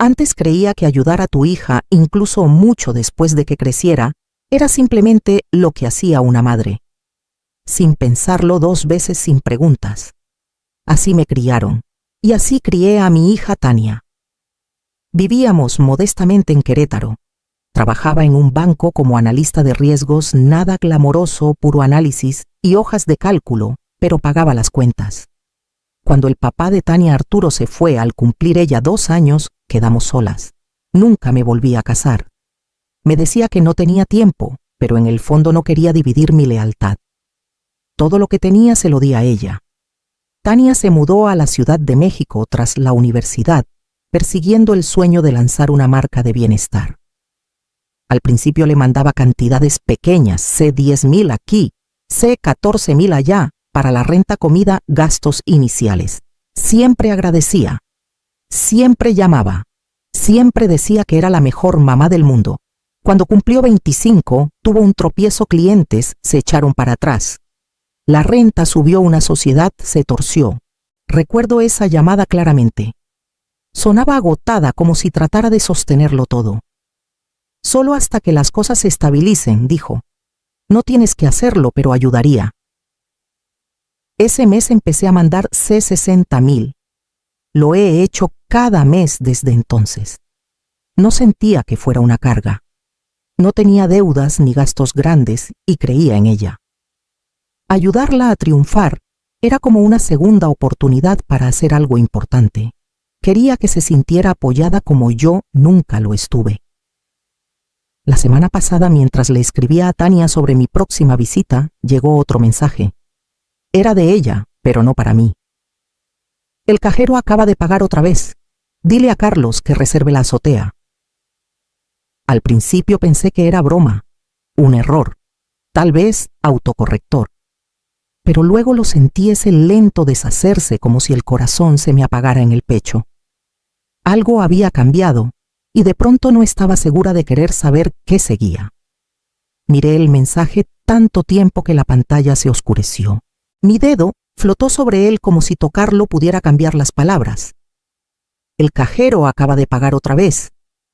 Antes creía que ayudar a tu hija, incluso mucho después de que creciera, era simplemente lo que hacía una madre. Sin pensarlo 2 veces, sin preguntas. Así me criaron, y así crié a mi hija Tania. Vivíamos modestamente en Querétaro. Trabajaba en un banco como analista de riesgos, nada glamoroso, puro análisis y hojas de cálculo, pero pagaba las cuentas. Cuando el papá de Tania, Arturo, se fue al cumplir ella 2 años, quedamos solas. Nunca me volví a casar. Me decía que no tenía tiempo, pero en el fondo no quería dividir mi lealtad. Todo lo que tenía se lo di a ella. Tania se mudó a la Ciudad de México tras la universidad, persiguiendo el sueño de lanzar una marca de bienestar. Al principio le mandaba cantidades pequeñas, sé 10,000 aquí, sé 14,000 allá, para la renta, comida, gastos iniciales. Siempre agradecía, siempre llamaba, siempre decía que era la mejor mamá del mundo. Cuando cumplió 25, tuvo un tropiezo, clientes se echaron para atrás. La renta subió, una sociedad se torció. Recuerdo esa llamada claramente. Sonaba agotada, como si tratara de sostenerlo todo. Solo hasta que las cosas se estabilicen, dijo. No tienes que hacerlo, pero ayudaría. Ese mes empecé a mandar C$60,000. Lo he hecho cada mes desde entonces. No sentía que fuera una carga. No tenía deudas ni gastos grandes y creía en ella. Ayudarla a triunfar era como una segunda oportunidad para hacer algo importante. Quería que se sintiera apoyada como yo nunca lo estuve. La semana pasada, mientras le escribía a Tania sobre mi próxima visita, llegó otro mensaje. Era de ella, pero no para mí. El cajero acaba de pagar otra vez. Dile a Carlos que reserve la azotea. Al principio pensé que era broma, un error, tal vez autocorrector. Pero luego lo sentí, ese lento deshacerse, como si el corazón se me apagara en el pecho. Algo había cambiado, y de pronto no estaba segura de querer saber qué seguía. Miré el mensaje tanto tiempo que la pantalla se oscureció. Mi dedo flotó sobre él como si tocarlo pudiera cambiar las palabras. El cajero acaba de pagar otra vez.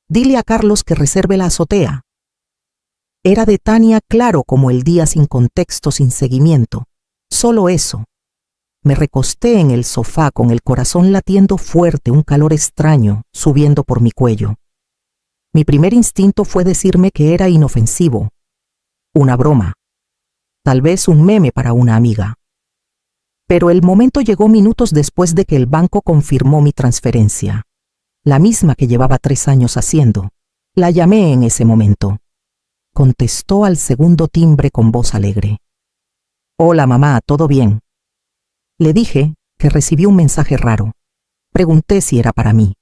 Dile a Carlos que reserve la azotea. Era de Tania, claro como el día, sin contexto, sin seguimiento. Solo eso. Me recosté en el sofá con el corazón latiendo fuerte, un calor extraño subiendo por mi cuello. Mi primer instinto fue decirme que era inofensivo, una broma, tal vez un meme para una amiga. Pero el momento llegó minutos después de que el banco confirmó mi transferencia, la misma que llevaba 3 años haciendo. La llamé en ese momento. Contestó al segundo timbre con voz alegre. Hola mamá, ¿todo bien? Le dije que recibí un mensaje raro. Pregunté si era para mí.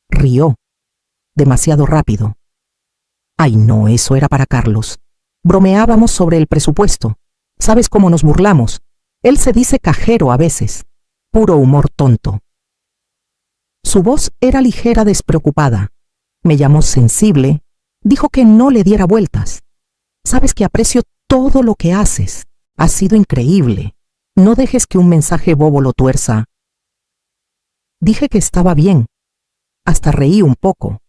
Rió. Demasiado rápido. Ay no, eso era para Carlos. Bromeábamos sobre el presupuesto. ¿Sabes cómo nos burlamos? Él se dice cajero a veces. Puro humor tonto. Su voz era ligera, despreocupada. Me llamó sensible. Dijo que no le diera vueltas. Sabes que aprecio todo lo que haces. Ha sido increíble. No dejes que un mensaje bobo lo tuerza. Dije que estaba bien. Hasta reí un poco.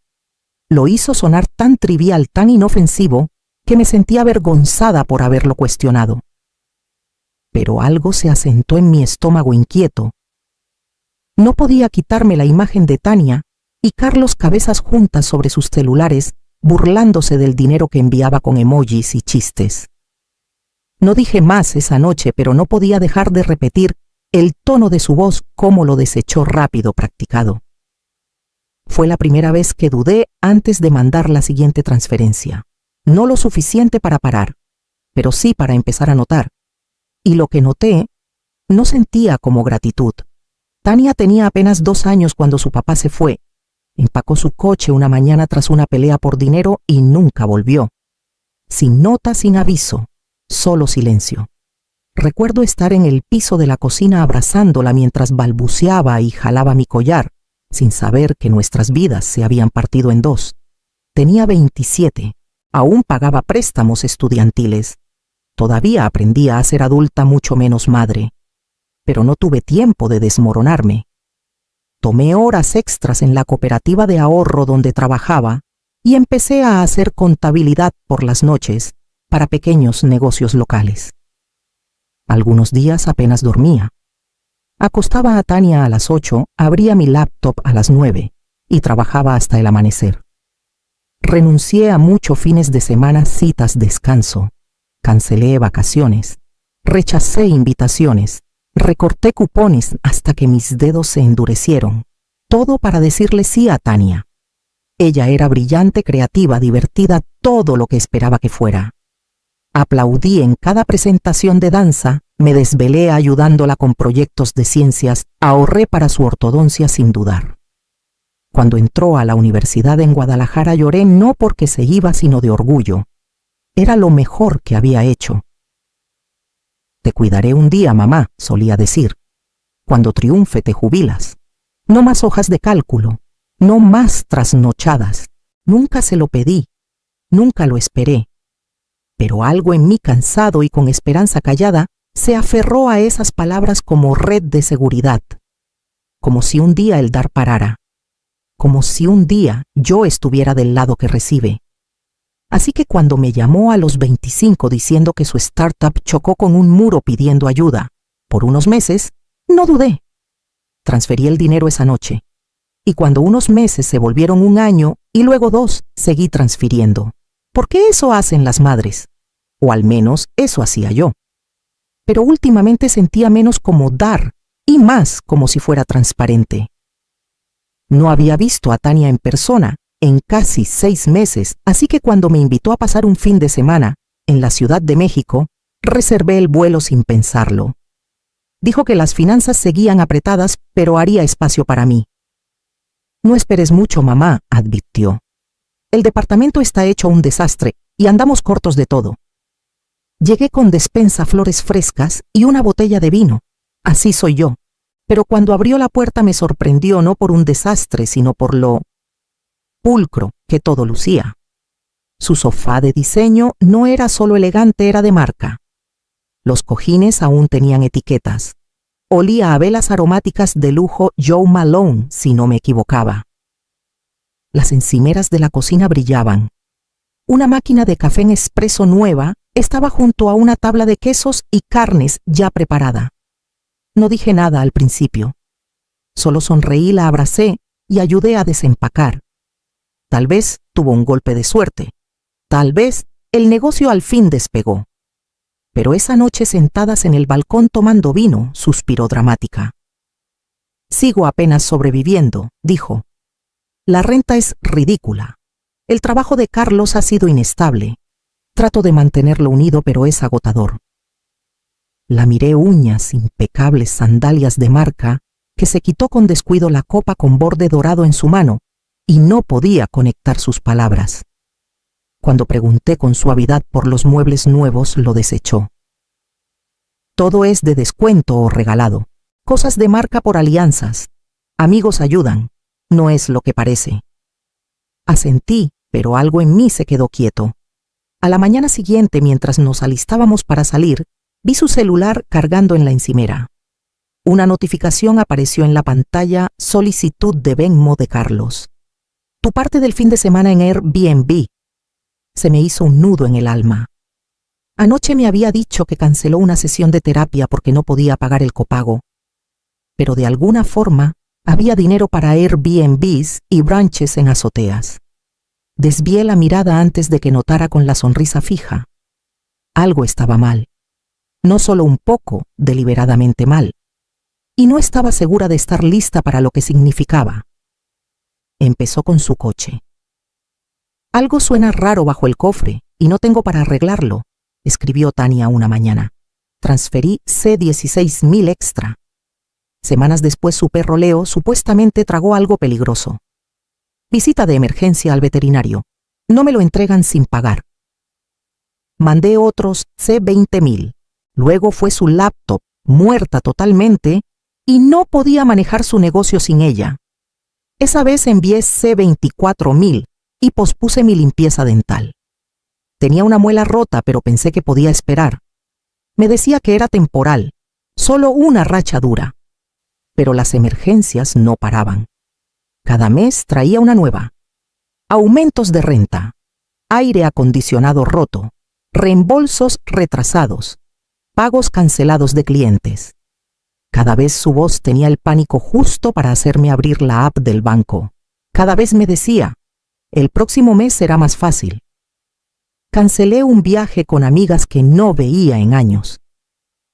Lo hizo sonar tan trivial, tan inofensivo, que me sentí avergonzada por haberlo cuestionado. Pero algo se asentó en mi estómago inquieto. No podía quitarme la imagen de Tania y Carlos, cabezas juntas sobre sus celulares, burlándose del dinero que enviaba con emojis y chistes. No dije más esa noche, pero no podía dejar de repetir el tono de su voz, cómo lo desechó rápido, practicado. Fue la primera vez que dudé antes de mandar la siguiente transferencia. No lo suficiente para parar, pero sí para empezar a notar. Y lo que noté, no sentía como gratitud. Tania tenía apenas 2 años cuando su papá se fue. Empacó su coche una mañana tras una pelea por dinero y nunca volvió. Sin nota, sin aviso, solo silencio. Recuerdo estar en el piso de la cocina abrazándola mientras balbuceaba y jalaba mi collar, sin saber que nuestras vidas se habían partido en 2. Tenía 27, aún pagaba préstamos estudiantiles. Todavía aprendía a ser adulta, mucho menos madre. Pero no tuve tiempo de desmoronarme. tomé horas extras en la cooperativa de ahorro donde trabajaba y empecé a hacer contabilidad por las noches para pequeños negocios locales. Algunos días apenas dormía. Acostaba a Tania a las 8, abría mi laptop a las 9 y trabajaba hasta el amanecer. Renuncié a muchos fines de semana, citas, descanso. Cancelé vacaciones. Rechacé invitaciones. Recorté cupones hasta que mis dedos se endurecieron. Todo para decirle sí a Tania. Ella era brillante, creativa, divertida, todo lo que esperaba que fuera. Aplaudí en cada presentación de danza, me desvelé ayudándola con proyectos de ciencias, ahorré para su ortodoncia sin dudar. Cuando entró a la universidad en Guadalajara lloré no porque se iba, sino de orgullo. Era lo mejor que había hecho. Te cuidaré un día, mamá, solía decir. Cuando triunfe te jubilas. No más hojas de cálculo, no más trasnochadas. Nunca se lo pedí, nunca lo esperé. Pero algo en mí, cansado y con esperanza callada, se aferró a esas palabras como red de seguridad. Como si un día el dar parara. Como si un día yo estuviera del lado que recibe. Así que cuando me llamó a los 25 diciendo que su startup chocó con un muro pidiendo ayuda, por unos meses, no dudé. Transferí el dinero esa noche. Y cuando unos meses se volvieron un año y luego 2, seguí transfiriendo. Porque eso hacen las madres. O al menos eso hacía yo. Pero últimamente sentía menos como dar y más como si fuera transparente. No había visto a Tania en persona en casi 6 meses, así que cuando me invitó a pasar un fin de semana en la Ciudad de México, reservé el vuelo sin pensarlo. Dijo que las finanzas seguían apretadas, pero haría espacio para mí. No esperes mucho, mamá, advirtió. El departamento está hecho un desastre y andamos cortos de todo. Llegué con despensa, flores frescas y una botella de vino. Así soy yo. Pero cuando abrió la puerta me sorprendió no por un desastre, sino por lo pulcro que todo lucía. Su sofá de diseño no era solo elegante, era de marca. Los cojines aún tenían etiquetas. Olía a velas aromáticas de lujo Joe Malone, si no me equivocaba. Las encimeras de la cocina brillaban. Una máquina de café en expreso nueva estaba junto a una tabla de quesos y carnes ya preparada. No dije nada al principio. Solo sonreí, la abracé y ayudé a desempacar. Tal vez tuvo un golpe de suerte. Tal vez el negocio al fin despegó. Pero esa noche, sentadas en el balcón tomando vino, suspiró dramática. Sigo apenas sobreviviendo, dijo. La renta es ridícula. El trabajo de Carlos ha sido inestable. Trato de mantenerlo unido, pero es agotador. La miré, uñas, impecables sandalias de marca, que se quitó con descuido la copa con borde dorado en su mano, y no podía conectar sus palabras. Cuando pregunté con suavidad por los muebles nuevos, lo desechó. Todo es de descuento o regalado. Cosas de marca por alianzas. Amigos ayudan. No es lo que parece. Asentí, pero algo en mí se quedó quieto. A la mañana siguiente, mientras nos alistábamos para salir, vi su celular cargando en la encimera. Una notificación apareció en la pantalla: solicitud de Venmo de Carlos. Tu parte del fin de semana en Airbnb. Se me hizo un nudo en el alma. Anoche me había dicho que canceló una sesión de terapia porque no podía pagar el copago. Pero de alguna forma había dinero para Airbnbs y brunches en azoteas. Desvié la mirada antes de que notara con la sonrisa fija. Algo estaba mal. No solo un poco, deliberadamente mal. Y no estaba segura de estar lista para lo que significaba. Empezó con su coche. Algo suena raro bajo el cofre y no tengo para arreglarlo, escribió Tania una mañana. Transferí C16.000 extra. Semanas después su perro Leo supuestamente tragó algo peligroso. Visita de emergencia al veterinario. No me lo entregan sin pagar. Mandé otros C20.000. Luego fue su laptop, muerta totalmente, y no podía manejar su negocio sin ella. Esa vez envié C24.000 y pospuse mi limpieza dental. Tenía una muela rota, pero pensé que podía esperar. Me decía que era temporal, solo una rachadura. pero las emergencias no paraban. Cada mes traía una nueva. Aumentos de renta, aire acondicionado roto, reembolsos retrasados, pagos cancelados de clientes. Cada vez su voz tenía el pánico justo para hacerme abrir la app del banco. Cada vez me decía, el próximo mes será más fácil. Cancelé un viaje con amigas que no veía en años.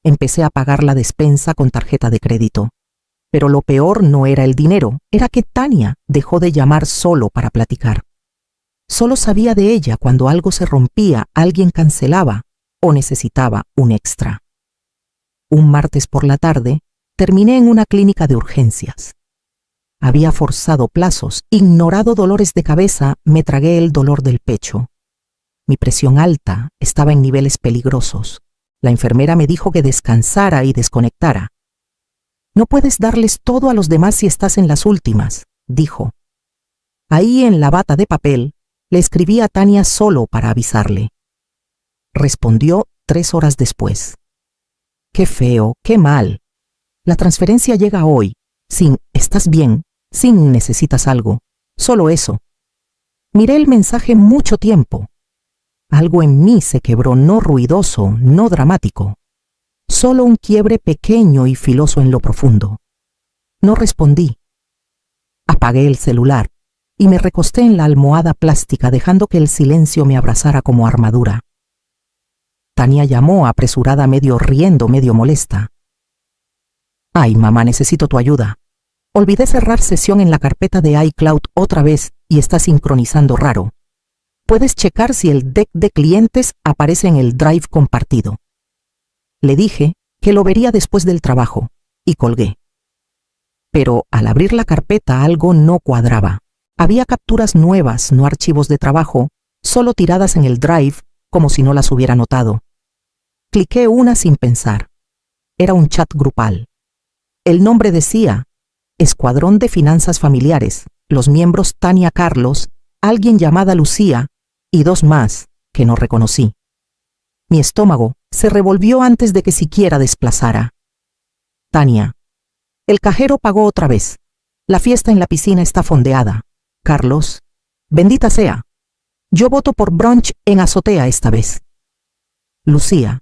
Empecé a pagar la despensa con tarjeta de crédito. Pero lo peor no era el dinero, era que Tania dejó de llamar solo para platicar. Solo sabía de ella cuando algo se rompía, alguien cancelaba o necesitaba un extra. Un martes por la tarde, terminé en una clínica de urgencias. Había forzado plazos, ignorado dolores de cabeza, me tragué el dolor del pecho. Mi presión alta estaba en niveles peligrosos. La enfermera me dijo que descansara y desconectara. No puedes darles todo a los demás si estás en las últimas, dijo. Ahí en la bata de papel, le escribí a Tania solo para avisarle. Respondió 3 horas después. Qué feo, qué mal. La transferencia llega hoy, sin ¿estás bien?, sin ¿necesitas algo?, solo eso. Miré el mensaje mucho tiempo. Algo en mí se quebró, no ruidoso, no dramático. Solo un quiebre pequeño y filoso en lo profundo. No respondí. Apagué el celular y me recosté en la almohada plástica dejando que el silencio me abrazara como armadura. Tania llamó apresurada, medio riendo, medio molesta. Ay, mamá, necesito tu ayuda. Olvidé cerrar sesión en la carpeta de iCloud otra vez y está sincronizando raro. Puedes checar si el deck de clientes aparece en el drive compartido. Le dije que lo vería después del trabajo y colgué. Pero al abrir la carpeta algo no cuadraba. Había capturas nuevas, no archivos de trabajo, solo tiradas en el drive como si no las hubiera notado. Cliqué una sin pensar. Era un chat grupal. El nombre decía Escuadrón de Finanzas Familiares, los miembros Tania Carlos, alguien llamada Lucía y 2 más que no reconocí. Mi estómago se revolvió antes de que siquiera desplazara. Tania. El cajero pagó otra vez. La fiesta en la piscina está fondeada. Carlos. Bendita sea. Yo voto por brunch en azotea esta vez. Lucía.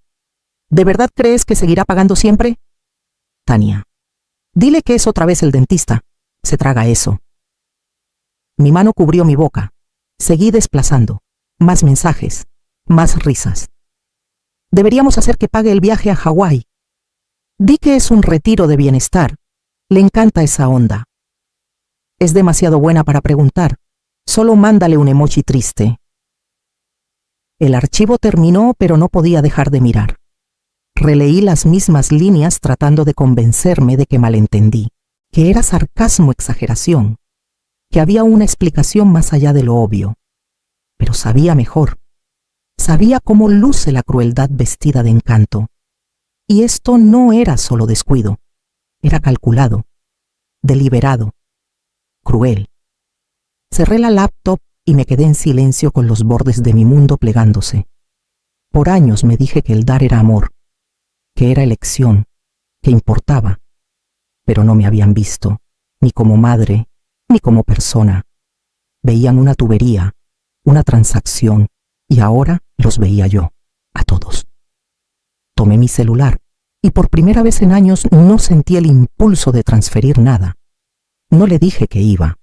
¿De verdad crees que seguirá pagando siempre? Tania. Dile que es otra vez el dentista. Se traga eso. Mi mano cubrió mi boca. Seguí desplazando. Más mensajes. Más risas. Deberíamos hacer que pague el viaje a Hawái. Di que es un retiro de bienestar. Le encanta esa onda. Es demasiado buena para preguntar. Solo mándale un emoji triste. El archivo terminó, pero no podía dejar de mirar. Releí las mismas líneas tratando de convencerme de que malentendí, que era sarcasmo, exageración, que había una explicación más allá de lo obvio. Pero sabía mejor. Sabía cómo luce la crueldad vestida de encanto. Y esto no era solo descuido. Era calculado, deliberado, cruel. Cerré la laptop y me quedé en silencio con los bordes de mi mundo plegándose. Por años me dije que el dar era amor, que era elección, que importaba. Pero no me habían visto, ni como madre, ni como persona. Veían una tubería, una transacción, y ahora los veía yo, a todos. Tomé mi celular, y por primera vez en años no sentí el impulso de transferir nada. No le dije que iba.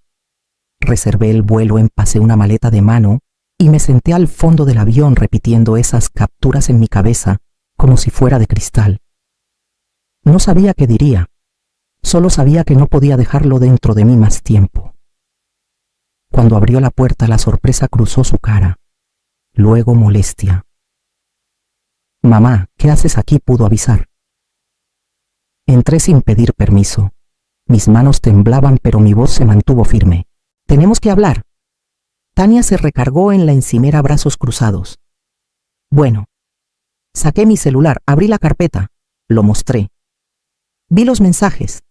Reservé el vuelo, empacé una maleta de mano, y me senté al fondo del avión repitiendo esas capturas en mi cabeza, como si fuera de cristal. No sabía qué diría. Solo sabía que no podía dejarlo dentro de mí más tiempo. Cuando abrió la puerta, la sorpresa cruzó su cara. Luego molestia. Mamá, ¿qué haces aquí?, pudo avisar. Entré sin pedir permiso. Mis manos temblaban, pero mi voz se mantuvo firme. Tenemos que hablar. Tania se recargó en la encimera, brazos cruzados. Bueno. Saqué mi celular, abrí la carpeta, lo mostré. Vi los mensajes.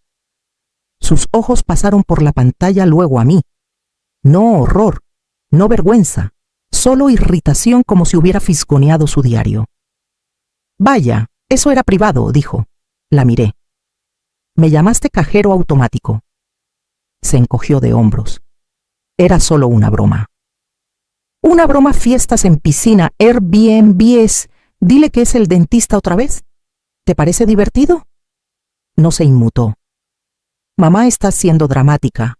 Sus ojos pasaron por la pantalla, luego a mí. No horror, no vergüenza, solo irritación, como si hubiera fisgoneado su diario. Vaya, eso era privado, dijo. La miré. Me llamaste cajero automático. Se encogió de hombros. Era solo una broma. Una broma, fiestas en piscina, Airbnbs. Dile que es el dentista otra vez. ¿Te parece divertido? No se inmutó. Mamá, estás siendo dramática.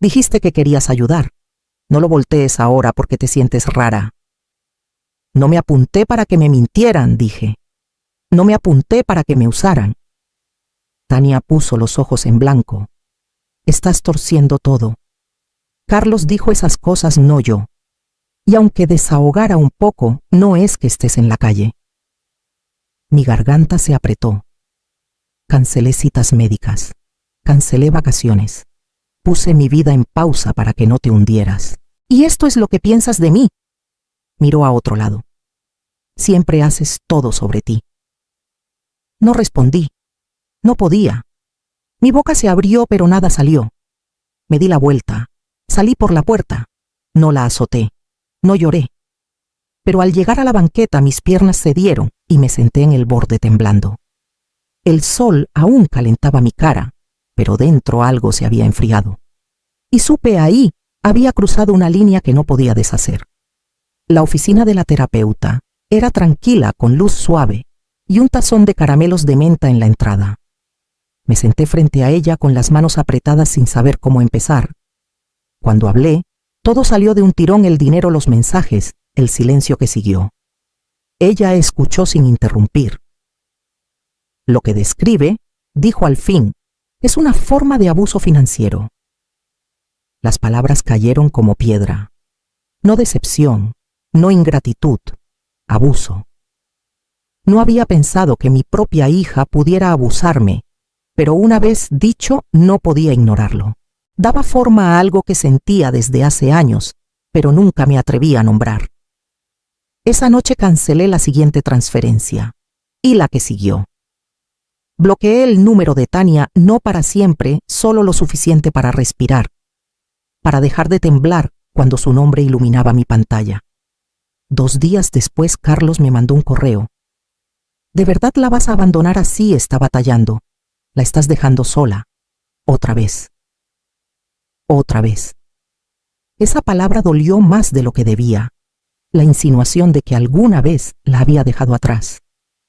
Dijiste que querías ayudar. No lo voltees ahora porque te sientes rara. No me apunté para que me mintieran, dije. No me apunté para que me usaran. Tania puso los ojos en blanco. Estás torciendo todo. Carlos dijo esas cosas, no yo. Y aunque desahogara un poco, no es que estés en la calle. Mi garganta se apretó. Cancelé citas médicas. Cancelé vacaciones. Puse mi vida en pausa para que no te hundieras. ¿Y esto es lo que piensas de mí? Miró a otro lado. Siempre haces todo sobre ti. No respondí. No podía. Mi boca se abrió, pero nada salió. Me di la vuelta. Salí por la puerta. No la azoté. No lloré. Pero al llegar a la banqueta mis piernas cedieron y me senté en el borde temblando. El sol aún calentaba mi cara, pero dentro algo se había enfriado. Y supe ahí había cruzado una línea que no podía deshacer. La oficina de la terapeuta era tranquila, con luz suave y un tazón de caramelos de menta en la entrada. Me senté frente a ella con las manos apretadas sin saber cómo empezar. Cuando hablé, todo salió de un tirón: el dinero, los mensajes, el silencio que siguió. Ella escuchó sin interrumpir. Lo que describe, dijo al fin, es una forma de abuso financiero. Las palabras cayeron como piedra. No decepción, no ingratitud, abuso. No había pensado que mi propia hija pudiera abusarme, pero una vez dicho no podía ignorarlo. Daba forma a algo que sentía desde hace años, pero nunca me atreví a nombrar. Esa noche cancelé la siguiente transferencia y la que siguió. Bloqueé el número de Tania, no para siempre, solo lo suficiente para respirar, para dejar de temblar cuando su nombre iluminaba mi pantalla. 2 días después, Carlos me mandó un correo. ¿De verdad la vas a abandonar así?, está batallando. La estás dejando sola. Otra vez. Otra vez. Esa palabra dolió más de lo que debía. La insinuación de que alguna vez la había dejado atrás,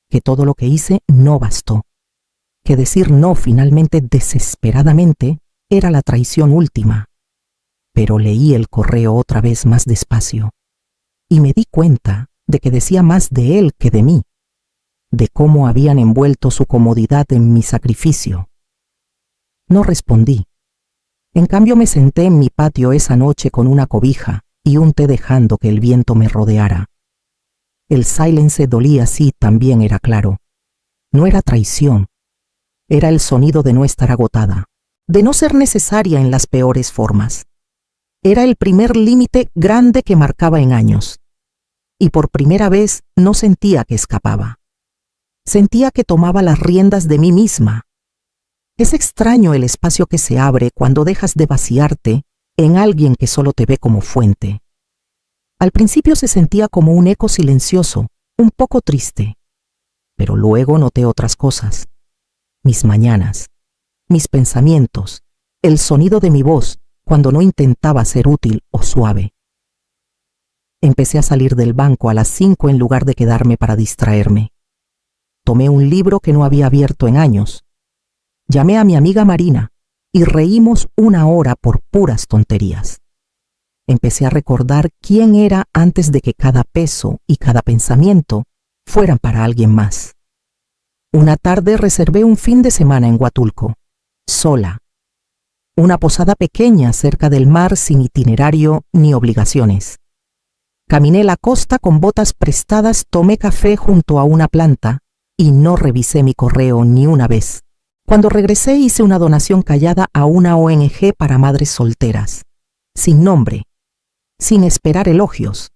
que todo lo que hice no bastó, que decir no finalmente desesperadamente era la traición última. Pero leí el correo otra vez más despacio y me di cuenta de que decía más de él que de mí, de cómo habían envuelto su comodidad en mi sacrificio. No respondí. En cambio me senté en mi patio esa noche con una cobija y un té, dejando que el viento me rodeara. El silence dolía, sí, también era claro. No era traición. Era el sonido de no estar agotada, de no ser necesaria en las peores formas. Era el primer límite grande que marcaba en años. Y por primera vez no sentía que escapaba. Sentía que tomaba las riendas de mí misma. Es extraño el espacio que se abre cuando dejas de vaciarte en alguien que solo te ve como fuente. Al principio se sentía como un eco silencioso, un poco triste. Pero luego noté otras cosas. Mis mañanas, mis pensamientos, el sonido de mi voz cuando no intentaba ser útil o suave. Empecé a salir del banco a las 5 en lugar de quedarme para distraerme. Tomé un libro que no había abierto en años. Llamé a mi amiga Marina y reímos 1 hora por puras tonterías. Empecé a recordar quién era antes de que cada peso y cada pensamiento fueran para alguien más. Una tarde reservé un fin de semana en Huatulco, sola. Una posada pequeña cerca del mar, sin itinerario ni obligaciones. Caminé la costa con botas prestadas, tomé café junto a una planta y no revisé mi correo ni una vez. Cuando regresé hice una donación callada a una ONG para madres solteras, sin nombre, sin esperar elogios.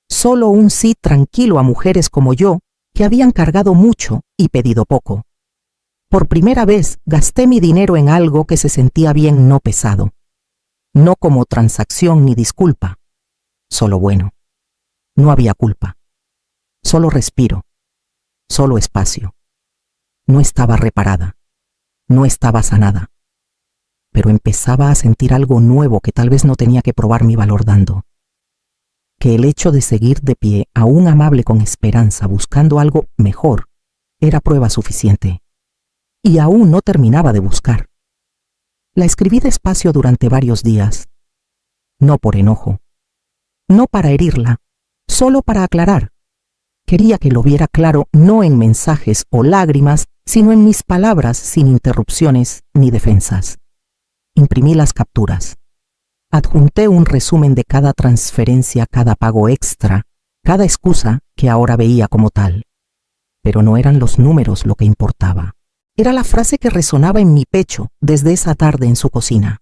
Solo un sí tranquilo a mujeres como yo que habían cargado mucho y pedido poco. Por primera vez gasté mi dinero en algo que se sentía bien, no pesado. No como transacción ni disculpa. Solo bueno. No había culpa. Solo respiro. Solo espacio. No estaba reparada. No estaba sanada, pero empezaba a sentir algo nuevo que tal vez no tenía que probar mi valor dando. Que el hecho de seguir de pie, aún amable con esperanza, buscando algo mejor, era prueba suficiente. Y aún no terminaba de buscar. La escribí despacio durante varios días. No por enojo. No para herirla, solo para aclarar. Quería que lo viera claro no en mensajes o lágrimas, sino en mis palabras sin interrupciones ni defensas. Imprimí las capturas. Adjunté un resumen de cada transferencia, cada pago extra, cada excusa que ahora veía como tal. Pero no eran los números lo que importaba. Era la frase que resonaba en mi pecho desde esa tarde en su cocina.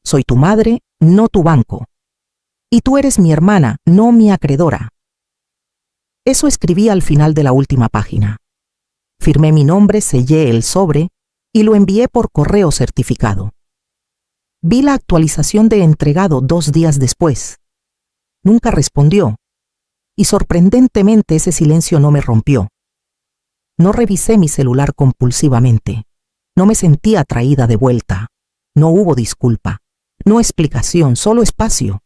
Soy tu madre, no tu banco. Y tú eres mi hermana, no mi acreedora. Eso escribí al final de la última página. Firmé mi nombre, sellé el sobre y lo envié por correo certificado. Vi la actualización de entregado 2 días después. Nunca respondió. Y sorprendentemente ese silencio no me rompió. No revisé mi celular compulsivamente. No me sentí atraída de vuelta. No hubo disculpa. No explicación, solo espacio.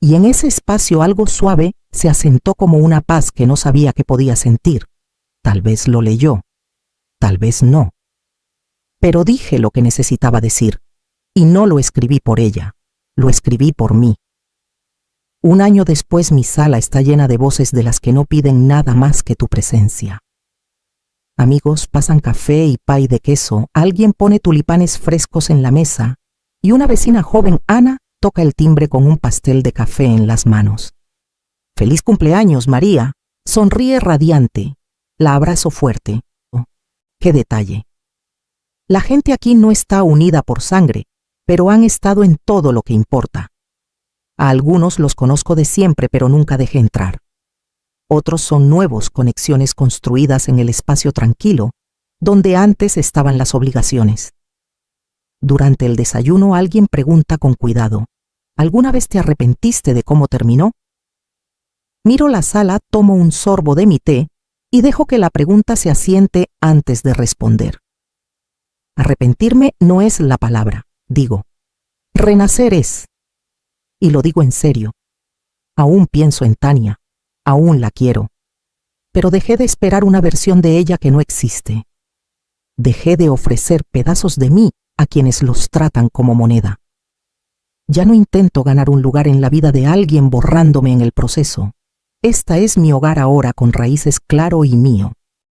Y en ese espacio algo suave se asentó como una paz que no sabía que podía sentir. Tal vez lo leyó. Tal vez no. Pero dije lo que necesitaba decir. Y no lo escribí por ella. Lo escribí por mí. 1 año después mi sala está llena de voces de las que no piden nada más que tu presencia. Amigos pasan café y pay de queso, alguien pone tulipanes frescos en la mesa y una vecina joven, Ana, toca el timbre con un pastel de café en las manos. ¡Feliz cumpleaños, María! Sonríe radiante. La abrazo fuerte. Oh, ¡qué detalle! La gente aquí no está unida por sangre, pero han estado en todo lo que importa. A algunos los conozco de siempre, pero nunca dejé entrar. Otros son nuevos, conexiones construidas en el espacio tranquilo, donde antes estaban las obligaciones. Durante el desayuno alguien pregunta con cuidado, ¿alguna vez te arrepentiste de cómo terminó? Miro la sala, tomo un sorbo de mi té y dejo que la pregunta se asiente antes de responder. Arrepentirme no es la palabra, digo. Renacer es. Y lo digo en serio. Aún pienso en Tania, aún la quiero. Pero dejé de esperar una versión de ella que no existe. Dejé de ofrecer pedazos de mí a quienes los tratan como moneda. Ya no intento ganar un lugar en la vida de alguien borrándome en el proceso. Esta es mi hogar ahora con raíces claro y mío.